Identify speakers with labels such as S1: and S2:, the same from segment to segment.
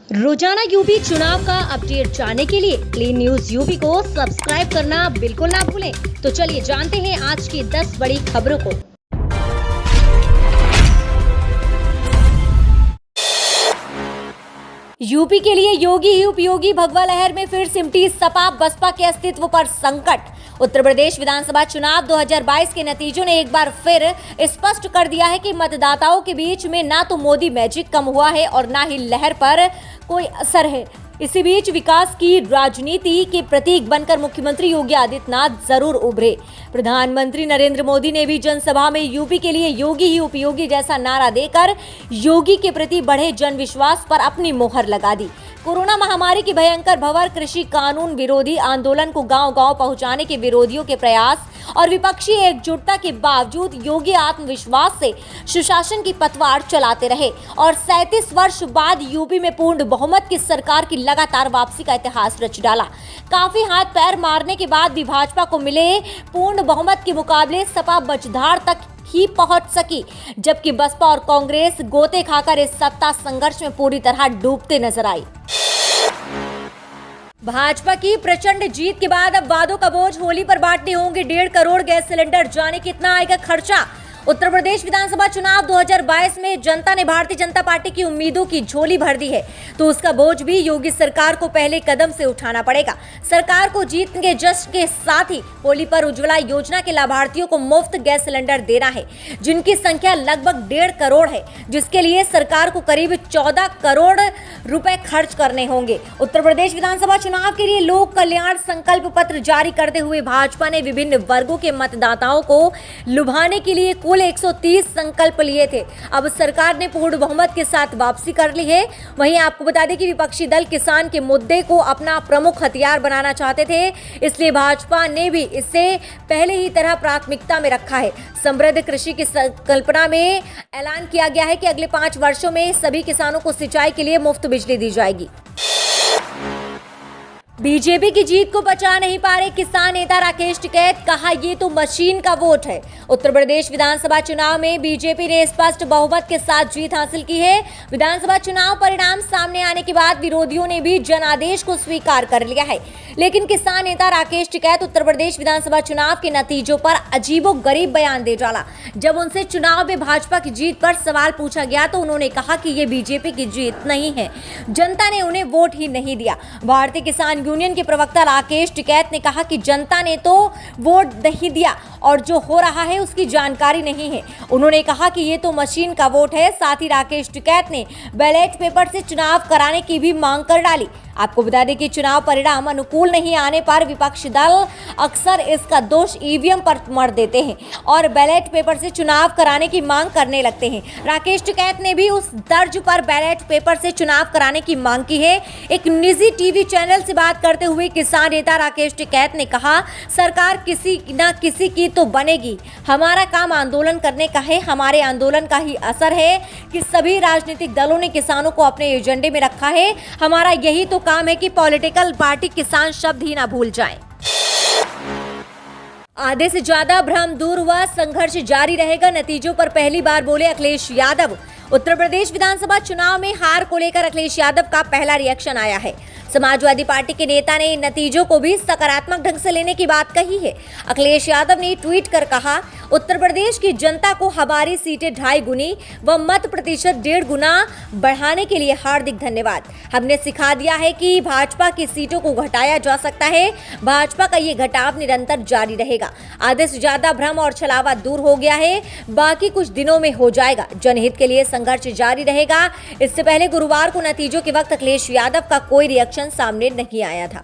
S1: रोजाना यूपी चुनाव का अपडेट जानने के लिए क्लीन न्यूज यूपी को सब्सक्राइब करना बिल्कुल ना भूलें। तो चलिए जानते हैं आज की 10 बड़ी खबरों को। यूपी के लिए योगी ही उपयोगी, भगवा लहर में फिर सिमटी सपा, बसपा के अस्तित्व पर संकट। उत्तर प्रदेश विधानसभा चुनाव 2022 के नतीजों ने एक बार फिर स्पष्ट कर दिया है कि मतदाताओं के बीच में ना तो मोदी मैजिक कम हुआ है और ना ही लहर पर कोई असर है। इसी बीच विकास की राजनीति के प्रतीक बनकर मुख्यमंत्री योगी आदित्यनाथ जरूर उभरे। प्रधानमंत्री नरेंद्र मोदी ने भी जनसभा में यूपी के लिए योगी ही उपयोगी जैसा नारा देकर योगी के प्रति बढ़े जनविश्वास पर अपनी मोहर लगा दी। कोरोना महामारी की भयंकर भंवर, कृषि कानून विरोधी आंदोलन को गांव-गांव पहुंचाने के विरोधियों के प्रयास और विपक्षी एकजुटता के बावजूद योगी आत्मविश्वास से सुशासन की पतवार चलाते रहे और 37 वर्ष बाद यूपी में पूर्ण बहुमत की सरकार की लगातार वापसी का इतिहास रच डाला। काफी हाथ पैर मारने के बाद भी भाजपा को मिले पूर्ण बहुमत के मुकाबले सपा बचधाड़ तक ही पहुंच सकी, जबकि बसपा और कांग्रेस गोते खाकर इस सत्ता संघर्ष में पूरी तरह डूबते नजर आई। भाजपा की प्रचंड जीत के बाद अब वादों का बोझ, होली पर बांटने होंगे 1.5 करोड़ गैस सिलेंडर, जाने कितना आएगा खर्चा। उत्तर प्रदेश विधानसभा चुनाव 2022 में जनता ने भारतीय जनता पार्टी की उम्मीदों की झोली भर दी है, तो उसका बोझ भी योगी सरकार को पहले कदम से उठाना पड़ेगा। सरकार को जीत के जश्न के साथ ही होली पर उज्ज्वला योजना के लाभार्थियों को मुफ्त गैस सिलेंडर देना है, जिनकी संख्या लगभग 1.5 करोड़ है, जिसके लिए सरकार को करीब 14 करोड़ रुपए खर्च करने होंगे। उत्तर प्रदेश विधानसभा चुनाव के लिए लोक कल्याण संकल्प पत्र जारी करते हुए भाजपा ने विभिन्न वर्गों के मतदाताओं को लुभाने के लिए 130 संकल्प लिए थे। अब सरकार ने पूर्ण बहुमत के साथ वापसी कर ली है। वहीं आपको बता दें कि विपक्षी दल किसान के मुद्दे को अपना प्रमुख हथियार बनाना चाहते थे, इसलिए भाजपा ने भी इसे पहले ही तरह प्राथमिकता में रखा है। समृद्ध कृषि की संकल्पना में ऐलान किया गया है कि अगले 5 वर्षों में सभी किसानों को सिंचाई के लिए मुफ्त बिजली दी जाएगी। बीजेपी की जीत को बचा नहीं पा रहे किसान नेता राकेश टिकैत, कहा ये तो मशीन का वोट है। उत्तर प्रदेश विधानसभा चुनाव में बीजेपी ने स्पष्ट बहुमत के साथ जीत हासिल की है। विधानसभा चुनाव परिणाम सामने आने के बाद विरोधियों ने भी जनादेश को स्वीकार कर लिया है, लेकिन किसान नेता राकेश टिकैत उत्तर प्रदेश विधानसभा चुनाव के नतीजों पर अजीबोगरीब बयान दे डाला। जब उनसे चुनाव में भाजपा की जीत पर सवाल पूछा गया तो उन्होंने कहा कि ये बीजेपी की जीत नहीं है, जनता ने उन्हें वोट ही नहीं दिया। भारतीय किसान यूनियन के प्रवक्ता राकेश टिकैत ने कहा कि जनता ने तो वोट नहीं दिया और जो हो रहा है उसकी जानकारी नहीं है। उन्होंने कहा कि ये तो मशीन का वोट है। साथ ही राकेश टिकैत ने बैलेट पेपर से चुनाव कराने की भी मांग कर डाली। आपको बता दें कि चुनाव परिणाम अनुकूल नहीं आने पर विपक्षी दल अक्सर इसका दोष ईवीएम पर मढ़ देते हैं और बैलेट पेपर से चुनाव कराने की मांग करने लगते हैं। राकेश टिकैत ने भी उस तर्ज पर बैलेट पेपर से चुनाव कराने की मांग की है। एक निजी टीवी चैनल से बात करते हुए किसान नेता राकेश टिकैत ने कहा, सरकार किसी न किसी की तो बनेगी, हमारा काम आंदोलन करने का है। हमारे आंदोलन का ही असर है कि सभी राजनीतिक दलों ने किसानों को अपने एजेंडे में रखा है। हमारा यही तो काम है कि पॉलिटिकल पार्टी किसान शब्द ही ना भूल जाएं। आधे से ज्यादा भ्रम दूर हुआ, संघर्ष जारी रहेगा, नतीजों पर पहली बार बोले अखिलेश यादव। उत्तर प्रदेश विधानसभा चुनाव में हार को लेकर अखिलेश यादव का पहला रिएक्शन आया है। समाजवादी पार्टी के नेता ने इन नतीजों को भी सकारात्मक ढंग से लेने की बात कही है। अखिलेश यादव ने ट्वीट कर कहा, उत्तर प्रदेश की जनता को हमारी सीटें 2.5 गुनी व मत प्रतिशत 1.5 गुना बढ़ाने के लिए हार्दिक धन्यवाद। हमने सिखा दिया है कि भाजपा की सीटों को घटाया जा सकता है। भाजपा का ये घटाव निरंतर जारी रहेगा। आधे से ज्यादा भ्रम और छलावा दूर हो गया है, बाकी कुछ दिनों में हो जाएगा। जनहित के लिए संघर्ष जारी रहेगा। इससे पहले गुरुवार को नतीजों के वक्त अखिलेश यादव का कोई रिएक्शन सामने नहीं आया था।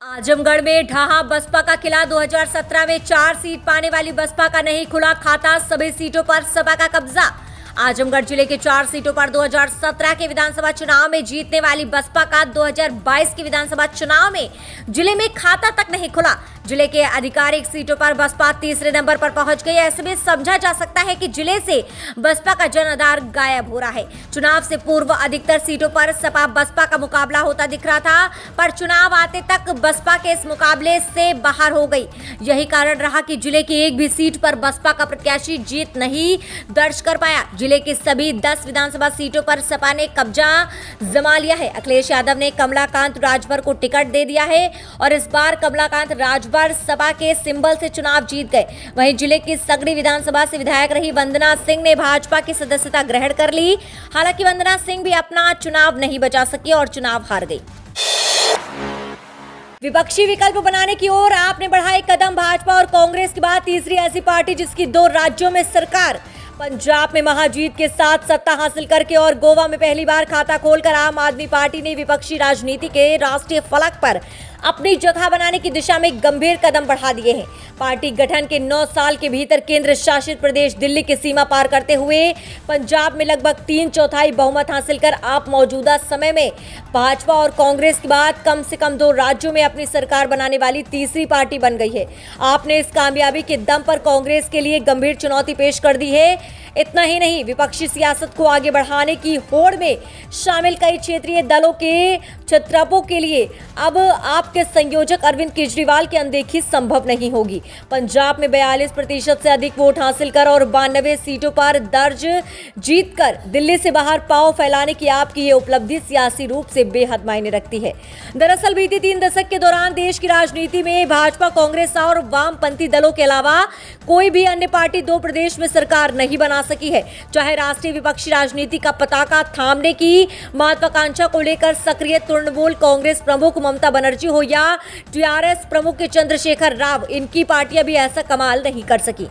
S1: आजमगढ़ में ढहा बसपा का किला, 2017 में 4 सीट पाने वाली बसपा का नहीं खुला खाता, सभी सीटों पर सपा का कब्जा। आजमगढ़ जिले के 4 सीटों पर 2017 के विधानसभा चुनाव में जीतने वाली बसपा का 2022 के विधानसभा चुनाव में जिले में खाता तक नहीं खुला। जिले के आधिकारिक सीटों पर बसपा तीसरे नंबर पर पहुंच गई। ऐसे में समझा जा सकता है कि जिले से बसपा का जनाधार गायब हो रहा है। चुनाव से पूर्व अधिकतर सीटों पर सपा बसपा का मुकाबला होता दिख रहा था, पर चुनाव आते तक बसपा के इस मुकाबले से बाहर हो गई। यही कारण रहा कि जिले की एक भी सीट पर बसपा का प्रत्याशी जीत नहीं दर्ज कर पाया। जिले के सभी 10 विधानसभा सीटों पर सपा ने कब्जा जमा लिया है। अखिलेश यादव ने कमलाकांत राजभर को टिकट दे दिया है और इस बार कमलाकांत राजभर सपा के सिंबल से चुनाव जीत गए। वहीं जिले की सगड़ी विधानसभा से विधायक रही वंदना सिंह ने भाजपा की सदस्यता ग्रहण कर ली। हालांकि वंदना सिंह भी अपना चुनाव नहीं बचा सकी और चुनाव हार गई। विपक्षी विकल्प बनाने की ओर आपने बढ़ाए कदम। भाजपा और कांग्रेस के बाद तीसरी ऐसी पार्टी जिसकी 2 राज्यों में सरकार। पंजाब में महाजीत के साथ सत्ता हासिल करके और गोवा में पहली बार खाता खोलकर आम आदमी पार्टी ने विपक्षी राजनीति के राष्ट्रीय फलक पर अपनी जगह बनाने की दिशा में गंभीर कदम बढ़ा दिए हैं। पार्टी गठन के 9 साल के भीतर केंद्र शासित प्रदेश दिल्ली की सीमा पार करते हुए पंजाब में लगभग 3/4 बहुमत हासिल कर आप मौजूदा समय में भाजपा और कांग्रेस के बाद कम से कम 2 राज्यों में अपनी सरकार बनाने वाली तीसरी पार्टी बन गई है। आपने इस कामयाबी के दम पर कांग्रेस के लिए गंभीर चुनौती पेश कर दी है। इतना ही नहीं, विपक्षी सियासत को आगे बढ़ाने की होड़ में शामिल कई क्षेत्रीय दलों के छत्रपों के लिए अब आपके संयोजक अरविंद केजरीवाल की अनदेखी संभव नहीं होगी। पंजाब में 42% से अधिक वोट हासिल कर और 92 सीटों पर दर्ज जीतकर दिल्ली से बाहर पांव फैलाने की आपकी ये उपलब्धि सियासी रूप से बेहद मायने रखती है। दरअसल बीते 3 दशक के दौरान देश की राजनीति में भाजपा, कांग्रेस और वामपंथी दलों के अलावा कोई भी अन्य पार्टी 2 प्रदेश में सरकार नहीं बना सकी है। चाहे राष्ट्रीय विपक्षी राजनीति का पताका थामने की महत्वाकांक्षा को लेकर सक्रिय तृणमूल कांग्रेस प्रमुख ममता बनर्जी हो या टीआरएस प्रमुख चंद्रशेखर राव, इनकी पार्टियां भी ऐसा कमाल नहीं कर सकी।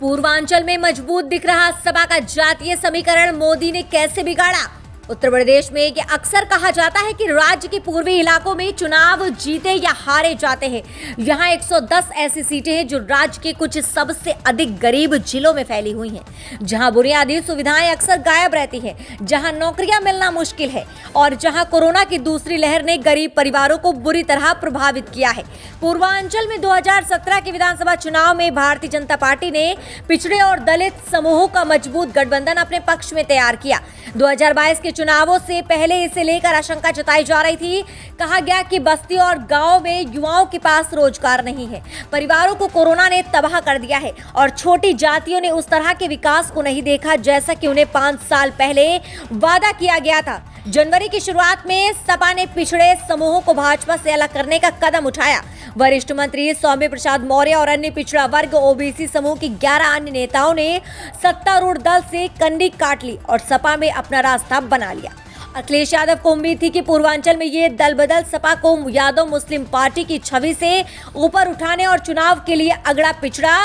S1: पूर्वांचल में मजबूत दिख रहा सपा का जातीय समीकरण मोदी ने कैसे बिगाड़ा? उत्तर प्रदेश में ये अक्सर कहा जाता है कि राज्य के पूर्वी इलाकों में चुनाव जीते या हारे जाते हैं। यहाँ 110 ऐसी सीटें हैं जो राज्य के कुछ सबसे अधिक गरीब जिलों में फैली हुई हैं, जहाँ बुनियादी सुविधाएं अक्सर गायब रहती हैं, जहाँ नौकरियां मिलना मुश्किल है और जहाँ कोरोना की दूसरी लहर ने गरीब परिवारों को बुरी तरह प्रभावित किया है। पूर्वांचल में 2017 के विधानसभा चुनाव में भारतीय जनता पार्टी ने पिछड़े और दलित समूहों का मजबूत गठबंधन अपने पक्ष में तैयार किया। 2022 के चुनावों से पहले इसे लेकर आशंका जताई जा रही थी। कहा गया कि बस्ती और गांव में युवाओं के पास रोजगार नहीं है, परिवारों को कोरोना ने तबाह कर दिया है और छोटी जातियों ने उस तरह के विकास को नहीं देखा जैसा कि उन्हें 5 साल पहले वादा किया गया था। जनवरी की शुरुआत में सपा ने पिछड़े समूहों को भाजपा से अलग करने का कदम उठाया। वरिष्ठ मंत्री सौम्य प्रसाद मौर्य और अन्य पिछड़ा वर्ग ओबीसी समूह की 11 अन्य नेताओं ने सत्तारूढ़ दल से कंडी काट ली और सपा में अपना रास्ता बना लिया। अखिलेश यादव को उम्मीद थी कि पूर्वांचल में ये दल बदल सपा को यादव मुस्लिम पार्टी की छवि से ऊपर उठाने और चुनाव के लिए अगड़ा पिछड़ा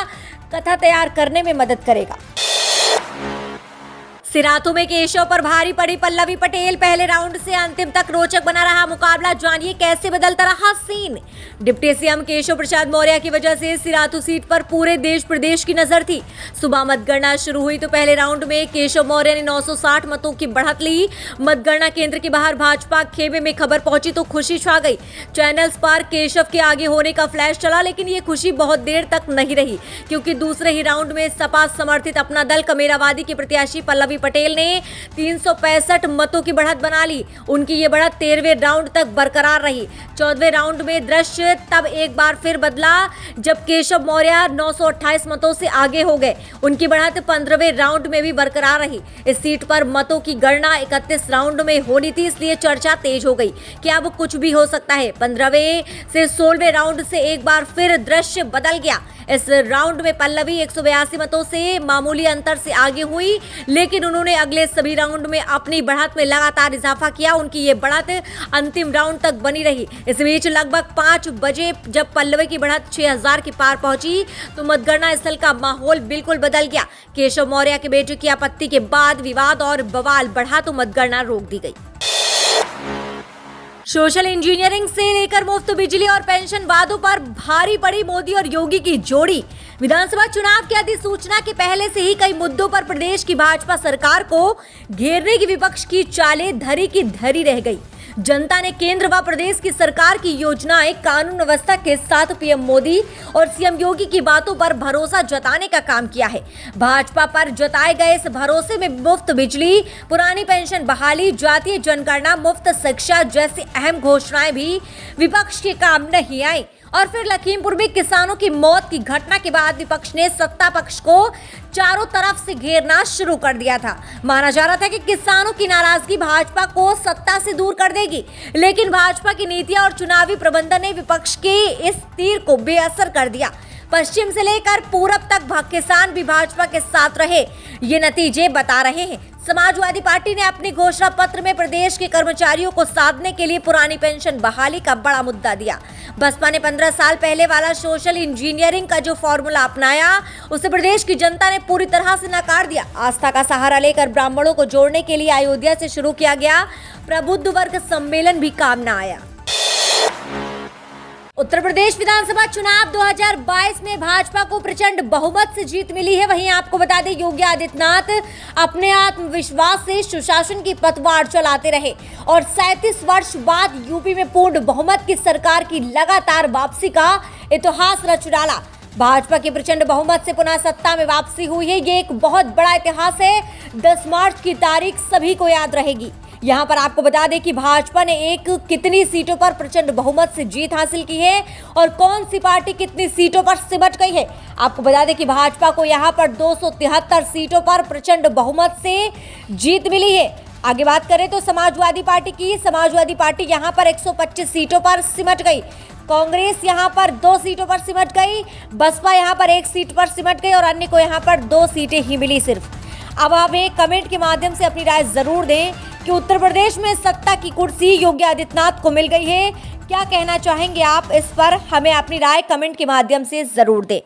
S1: कथा तैयार करने में मदद करेगा। सिराथू में केशव पर भारी पड़ी पल्लवी पटेल। पहले राउंड से अंतिम तक रोचक बना रहा मुकाबला, जानिए कैसे बदलता रहा scene. Deputy CM Keshav Prasad Maurya की वजह से सिराथू सीट पर पूरे देश प्रदेश की नजर थी। सुबह मतगणना शुरू हुई तो पहले राउंड में केशव मौर्य ने 960 मतों की बढ़त ली। मतगणना केंद्र के बाहर भाजपा खेमे में खबर पहुंची तो खुशी छा गई। चैनल्स पर केशव के आगे होने का फ्लैश चला, लेकिन ये खुशी बहुत देर तक नहीं रही, क्योंकि दूसरे ही राउंड में सपा समर्थित अपना दल कमेरावादी के प्रत्याशी पल्लवी पटेल ने 365 मतों की बढ़त बना ली। उनकी ये बढ़त 13वें राउंड तक बरकरार रही। 14वें राउंड में दृश्य तब एक बार फिर बदला जब केशव मौर्य 928 मतों से आगे हो गए। उनकी बढ़त 15वें राउंड में भी बरकरार रही। इस सीट पर मतों की गणना 31 राउंड में होनी थी, इसलिए चर्चा तेज हो गई कि अब कुछ भी हो सकता है। 15वें से 16वें राउंड से एक बार फिर दृश्य बदल गया। इस राउंड में पल्लवी 182 मतों से मामूली अंतर से आगे हुई, लेकिन उन्होंने अगले सभी राउंड में अपनी बढ़त में लगातार इजाफा किया। उनकी ये बढ़त अंतिम राउंड तक बनी रही। इस बीच लगभग 5 बजे जब पल्लवी की बढ़त 6000 के पार पहुंची तो मतगणना स्थल का माहौल बिल्कुल बदल गया। केशव मौर्य के बेटे की आपत्ति के बाद विवाद और बवाल बढ़ा तो मतगणना रोक दी गई। सोशल इंजीनियरिंग से लेकर मुफ्त बिजली और पेंशन वादों पर भारी पड़ी मोदी और योगी की जोड़ी। विधानसभा चुनाव की अधिसूचना के पहले से ही कई मुद्दों पर प्रदेश की भाजपा सरकार को घेरने की विपक्ष की चालें धरी की धरी रह गई। जनता ने केंद्र व प्रदेश की सरकार की योजनाएं, कानून व्यवस्था के साथ पीएम मोदी और सीएम योगी की बातों पर भरोसा जताने का काम किया है। भाजपा पर जताए गए इस भरोसे में मुफ्त बिजली, पुरानी पेंशन बहाली, जातीय जनगणना, मुफ्त शिक्षा जैसी अहम घोषणाएं भी विपक्ष के काम नहीं आई। और फिर लखीमपुर में किसानों की मौत की घटना के बाद विपक्ष ने सत्ता पक्ष को चारों तरफ से घेरना शुरू कर दिया था। माना जा रहा था कि किसानों की नाराजगी भाजपा को सत्ता से दूर कर देगी, लेकिन भाजपा की नीतियां और चुनावी प्रबंधन ने विपक्ष के इस तीर को बेअसर कर दिया। पश्चिम से लेकर पूरब तक किसान भी भाजपा के साथ रहे, ये नतीजे बता रहे हैं। समाजवादी पार्टी ने अपने घोषणा पत्र में प्रदेश के कर्मचारियों को साधने के लिए पुरानी पेंशन बहाली का बड़ा मुद्दा दिया। बसपा ने 15 साल पहले वाला सोशल इंजीनियरिंग का जो फॉर्मूला अपनाया, उसे प्रदेश की जनता ने पूरी तरह से नकार दिया। आस्था का सहारा लेकर ब्राह्मणों को जोड़ने के लिए अयोध्या से शुरू किया गया प्रबुद्ध वर्ग सम्मेलन भी काम न आया। उत्तर प्रदेश विधानसभा चुनाव 2022 में भाजपा को प्रचंड बहुमत से जीत मिली है। वहीं आपको बता दें, योगी आदित्यनाथ अपने आत्मविश्वास से सुशासन की पतवार चलाते रहे और 37 वर्ष बाद यूपी में पूर्ण बहुमत की सरकार की लगातार वापसी का इतिहास रच डाला। भाजपा की प्रचंड बहुमत से पुनः सत्ता में वापसी हुई है। ये एक बहुत बड़ा इतिहास है। 10 मार्च की तारीख सभी को याद रहेगी। यहाँ पर आपको बता दें कि भाजपा ने कितनी सीटों पर प्रचंड बहुमत से जीत हासिल की है और कौन सी पार्टी कितनी सीटों पर सिमट गई है। आपको बता दें कि भाजपा को यहाँ पर 273 सीटों पर प्रचंड बहुमत से जीत मिली है। आगे बात करें तो समाजवादी पार्टी यहाँ पर 125 सीटों पर सिमट गई। कांग्रेस यहाँ पर 2 सीटों पर सिमट गई। बसपा यहाँ पर 1 सीट पर सिमट गई और अन्य को यहाँ पर 2 सीटें ही मिली सिर्फ। अब हमें कमेंट के माध्यम से अपनी राय जरूर दें कि उत्तर प्रदेश में सत्ता की कुर्सी योगी आदित्यनाथ को मिल गई है। क्या कहना चाहेंगे आप इस पर? हमें अपनी राय कमेंट के माध्यम से जरूर दें।